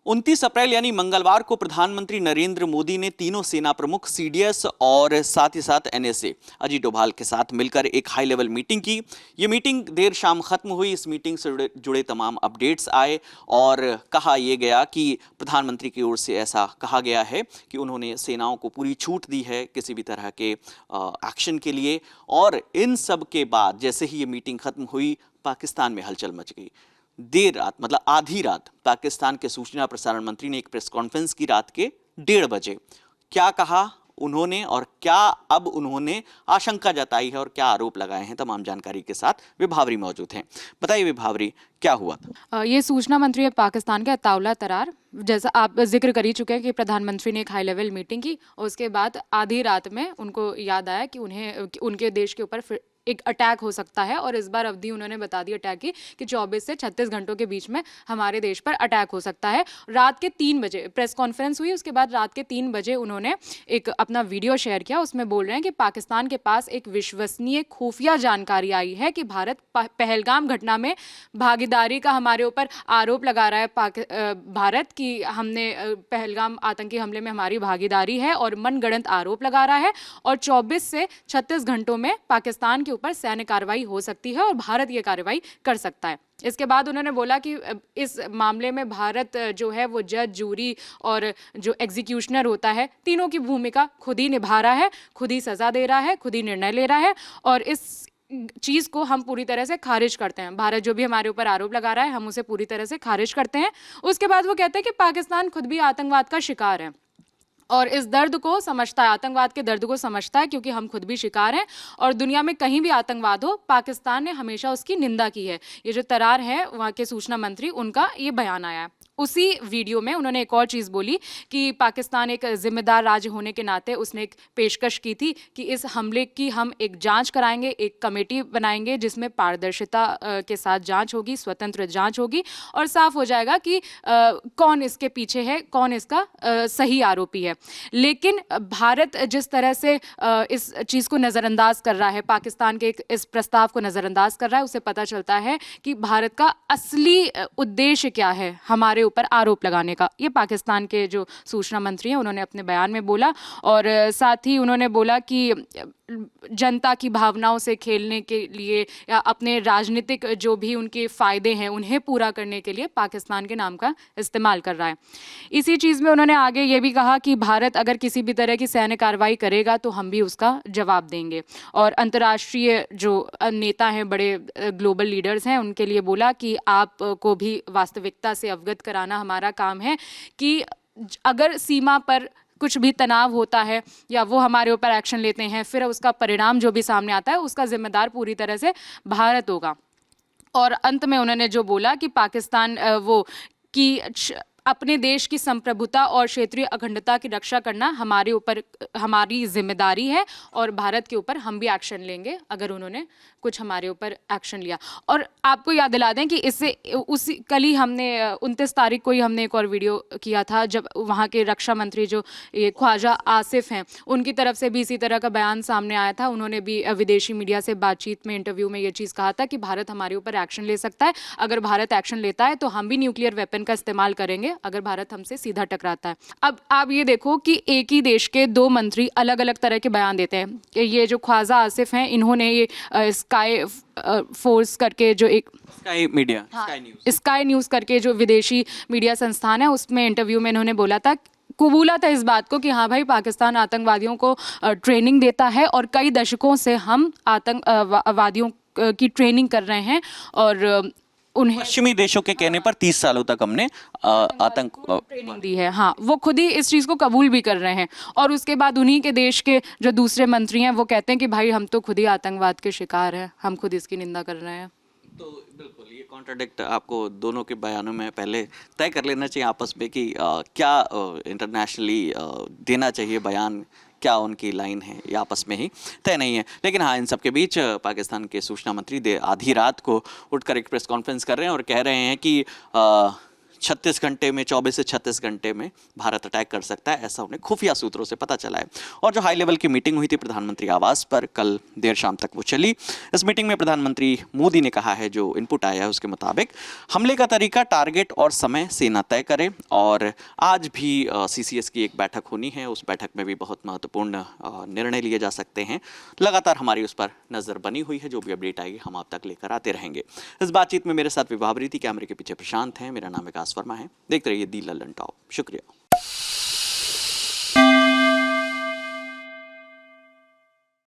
29 अप्रैल यानी मंगलवार को प्रधानमंत्री नरेंद्र मोदी ने तीनों सेना प्रमुख सीडीएस और साथ ही साथ एनएसए अजीत डोभाल के साथ मिलकर एक हाई लेवल मीटिंग की। ये मीटिंग देर शाम खत्म हुई। इस मीटिंग से जुड़े तमाम अपडेट्स आए और कहा यह गया कि प्रधानमंत्री की ओर से ऐसा कहा गया है कि उन्होंने सेनाओं को पूरी छूट दी है किसी भी तरह के एक्शन के लिए। और इन सब के बाद जैसे ही ये मीटिंग खत्म हुई, पाकिस्तान में हलचल मच गई। देर रात मतलब आधी रात पाकिस्तान के सूचना प्रसारण मंत्री ने एक प्रेस कॉन्फ्रेंस की रात के 1:30 बजे। क्या कहा उन्होंने और क्या अब उन्होंने आशंका जताई है और क्या आरोप लगाए हैं, तमाम जानकारी के साथ विभावरी मौजूद हैं। बताइए विभावरी, क्या हुआ था? ये सूचना मंत्री पाकिस्तान के अताउल्ला तरार, जैसा आप जिक्र कर ही चुके हैं कि प्रधानमंत्री ने एक हाई लेवल मीटिंग की और उसके बाद आधी रात में उनको याद आया कि उन्हें उनके देश के ऊपर फिर एक अटैक हो सकता है। और इस बार अवधि उन्होंने बता दी अटैक की कि 24 से 36 घंटों के बीच में हमारे देश पर अटैक हो सकता है। रात के 3 बजे प्रेस कॉन्फ्रेंस हुई। उसके बाद रात के 3 बजे उन्होंने एक अपना वीडियो शेयर किया। उसमें बोल रहे हैं कि पाकिस्तान के पास एक विश्वसनीय खुफिया जानकारी आई है कि भारत पहलगाम घटना में भागीदारी का हमारे ऊपर आरोप लगा रहा है भारत की हमने पहलगाम आतंकी हमले में हमारी भागीदारी है और मनगढ़ंत आरोप लगा रहा है। और 24 से 36 घंटों में पाकिस्तान के ऊपर सैन्य कार्रवाई हो सकती है और भारत ये कार्रवाई कर सकता है। इसके बाद उन्होंने बोला कि इस मामले में भारत जो है वो जज, जूरी और जो एग्जीक्यूशनर होता है, तीनों की भूमिका खुद ही निभा रहा है, खुद ही सजा दे रहा है, खुद ही निर्णय ले रहा है। और इस चीज़ को हम पूरी तरह से खारिज करते हैं। भारत जो भी हमारे ऊपर आरोप लगा रहा है, हम उसे पूरी तरह से खारिज करते हैं। उसके बाद वो कहते हैं कि पाकिस्तान खुद भी आतंकवाद का शिकार है और इस दर्द को समझता है, आतंकवाद के दर्द को समझता है, क्योंकि हम खुद भी शिकार हैं। और दुनिया में कहीं भी आतंकवाद हो, पाकिस्तान ने हमेशा उसकी निंदा की है। ये जो तरार है वहाँ के सूचना मंत्री, उनका ये बयान आया है। उसी वीडियो में उन्होंने एक और चीज़ बोली कि पाकिस्तान एक जिम्मेदार राज्य होने के नाते उसने एक पेशकश की थी कि इस हमले की हम एक जांच कराएंगे, एक कमेटी बनाएंगे जिसमें पारदर्शिता के साथ जांच होगी, स्वतंत्र जांच होगी और साफ हो जाएगा कि कौन इसके पीछे है, कौन इसका सही आरोपी है। लेकिन भारत जिस तरह से इस चीज़ को नज़रअंदाज कर रहा है, पाकिस्तान के इस प्रस्ताव को नज़रअंदाज कर रहा है, उससे पता चलता है कि भारत का असली उद्देश्य क्या है हमारे ऊपर आरोप लगाने का। ये पाकिस्तान के जो सूचना मंत्री हैं उन्होंने अपने बयान में बोला। और साथ ही उन्होंने बोला कि जनता की भावनाओं से खेलने के लिए या अपने राजनीतिक जो भी उनके फ़ायदे हैं उन्हें पूरा करने के लिए पाकिस्तान के नाम का इस्तेमाल कर रहा है। इसी चीज़ में उन्होंने आगे ये भी कहा कि भारत अगर किसी भी तरह की सैन्य कार्रवाई करेगा तो हम भी उसका जवाब देंगे। और अंतर्राष्ट्रीय जो नेता हैं, बड़े ग्लोबल लीडर्स हैं, उनके लिए बोला कि आपको भी वास्तविकता से अवगत कराना हमारा काम है कि अगर सीमा पर कुछ भी तनाव होता है या वो हमारे ऊपर एक्शन लेते हैं, फिर उसका परिणाम जो भी सामने आता है उसका जिम्मेदार पूरी तरह से भारत होगा। और अंत में उन्होंने जो बोला कि पाकिस्तान वो कि अपने देश की संप्रभुता और क्षेत्रीय अखंडता की रक्षा करना हमारे ऊपर हमारी जिम्मेदारी है और भारत के ऊपर हम भी एक्शन लेंगे अगर उन्होंने कुछ हमारे ऊपर एक्शन लिया। और आपको याद दिला दें कि इससे उसी कल ही हमने 29 तारीख को ही हमने एक और वीडियो किया था जब वहाँ के रक्षा मंत्री जो ये ख्वाजा आसिफ हैं उनकी तरफ से भी इसी तरह का बयान सामने आया था। उन्होंने भी विदेशी मीडिया से बातचीत में, इंटरव्यू में ये चीज़ कहा था कि भारत हमारे ऊपर एक्शन ले सकता है। अगर भारत एक्शन लेता है तो हम भी न्यूक्लियर वेपन का इस्तेमाल करेंगे अगर भारत हमसे सीधा टकराता है। अब आप ये देखो कि एक ही देश के दो मंत्री अलग अलग तरह के बयान देते हैं। ये जो ख्वाजा आसिफ हैं, इन्होंने ये स्काई फोर्स करके जो एक स्काई न्यूज़ करके जो विदेशी मीडिया संस्थान है उसमें इंटरव्यू में इन्होंने बोला था, कबूला था इस बात को कि हाँ भाई पाकिस्तान आतंकवादियों को ट्रेनिंग देता है और कई दशकों से हम आतंकवादियों की ट्रेनिंग कर रहे हैं और उन्हें पश्चिमी देशों के कहने पर 30 सालों तक हमने आतंक ट्रेनिंग दी है। हाँ, वो खुद ही इस चीज़ को कबूल भी कर रहे हैं। और उसके बाद उन्हीं के देश के जो दूसरे मंत्री हैं वो कहते हैं कि भाई हम तो खुद ही आतंकवाद के शिकार हैं, हम खुद इसकी निंदा कर रहे हैं। तो बिल्कुल ये कॉन्ट्राडिक्ट आपको दोनों के बयानों में पहले तय कर लेना चाहिए आपस में कि क्या इंटरनेशनली देना चाहिए बयान, क्या उनकी लाइन है, ये आपस में ही तय नहीं है। लेकिन हाँ, इन सब के बीच पाकिस्तान के सूचना मंत्री आधी रात को उठकर एक प्रेस कॉन्फ्रेंस कर रहे हैं और कह रहे हैं कि 36 घंटे में, 24 से 36 घंटे में भारत अटैक कर सकता है, ऐसा उन्हें खुफिया सूत्रों से पता चला है। और जो हाई लेवल की मीटिंग हुई थी प्रधानमंत्री आवास पर, कल देर शाम तक वो चली। इस मीटिंग में प्रधानमंत्री मोदी ने कहा है, जो इनपुट आया है उसके मुताबिक, हमले का तरीका, टारगेट और समय सेना तय करे। और आज भी CCS की एक बैठक होनी है, उस बैठक में भी बहुत महत्वपूर्ण निर्णय लिए जा सकते हैं। लगातार हमारी उस पर नजर बनी हुई है, जो भी अपडेट आएगी हम आप तक लेकर आते रहेंगे। इस बातचीत में मेरे साथ विभावरी थी, कैमरे के पीछे प्रशांत हैं, मेरा नाम विकास वर्मा है। देखते रहिए दी लल्लन टॉप। शुक्रिया।